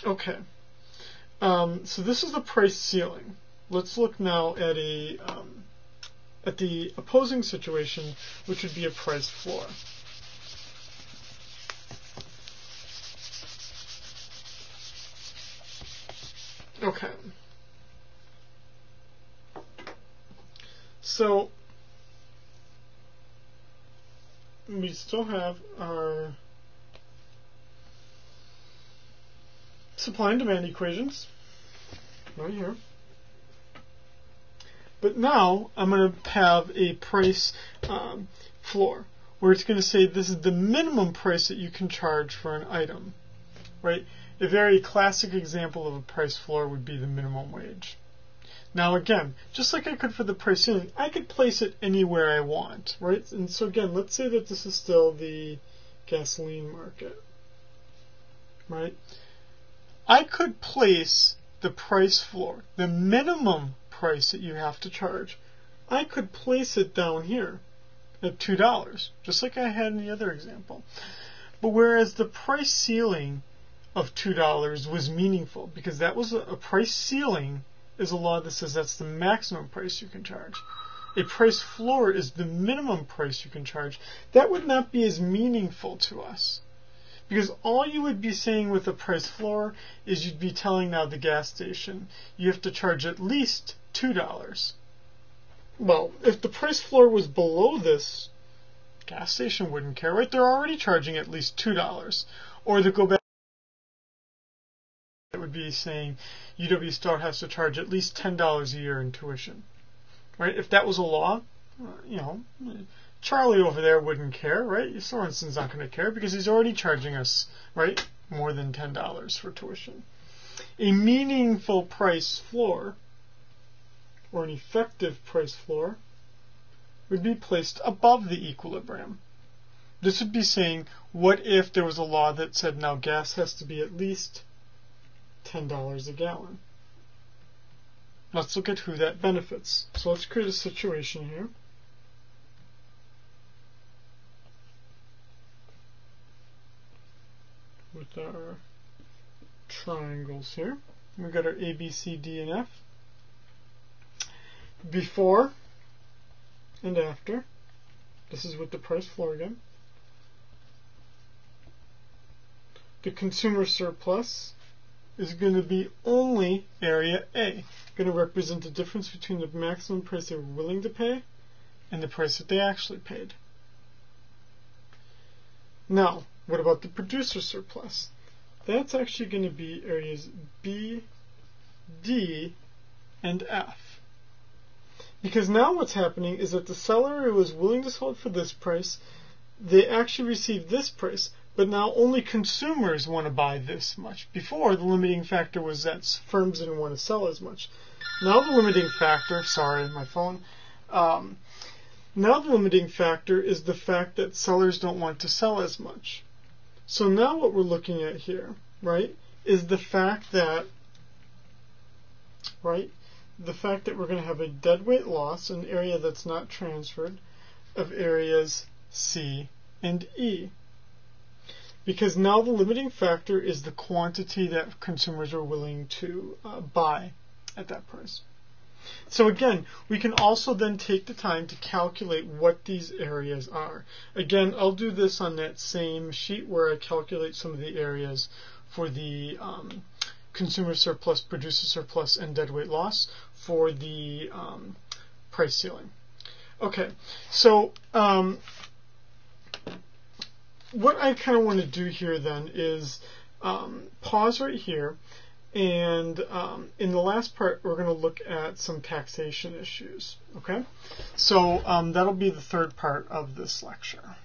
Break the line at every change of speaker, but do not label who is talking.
Okay, so this is the price ceiling. Let's look now at the opposing situation, which would be a price floor. Okay. So we still have our supply and demand equations right here. But now I'm going to have a price floor where it's going to say this is the minimum price that you can charge for an item, right? A very classic example of a price floor would be the minimum wage. Now again, just like I could for the price ceiling, I could place it anywhere I want, right? And so again, let's say that this is still the gasoline market, right? I could place the price floor, the minimum price that you have to charge, I could place it down here at $2, just like I had in the other example. But whereas the price ceiling of $2 was meaningful, because that was a price ceiling is a law that says that's the maximum price you can charge. A price floor is the minimum price you can charge. That would not be as meaningful to us. Because all you would be saying with a price floor is you'd be telling now the gas station you have to charge at least $2. Well, if the price floor was below this, gas station wouldn't care, right? They're already charging at least $2. Or they go back, it would be saying UW Stout has to charge at least $10 a year in tuition, right? If that was a law, you know, Charlie over there wouldn't care, right? Sorensen's not going to care because he's already charging us, right, more than $10 for tuition. A meaningful price floor, or an effective price floor, would be placed above the equilibrium. This would be saying, what if there was a law that said now gas has to be at least $10 a gallon? Let's look at who that benefits. So let's create a situation here. With our triangles here. We've got our A, B, C, D, and F. Before and after. This is with the price floor again. The consumer surplus is going to be only area A. Going to represent the difference between the maximum price they were willing to pay and the price that they actually paid. Now, what about the producer surplus? That's actually going to be areas B, D, and F. Because now what's happening is that the seller who was willing to sell it for this price, they actually received this price, but now only consumers want to buy this much. Before, the limiting factor was that firms didn't want to sell as much. Now the limiting factor, sorry, my phone, now the limiting factor is the fact that sellers don't want to sell as much. So now what we're looking at here, right, is the fact that, right, the fact that we're going to have a deadweight loss, an area that's not transferred, of areas C and E. Because now the limiting factor is the quantity that consumers are willing to buy at that price. So again, we can also then take the time to calculate what these areas are. Again, I'll do this on that same sheet where I calculate some of the areas for the consumer surplus, producer surplus, and deadweight loss for the price ceiling. Okay, so what I kind of want to do here then is pause right here, and in the last part we're going to look at some taxation issues. Okay, so that'll be the third part of this lecture.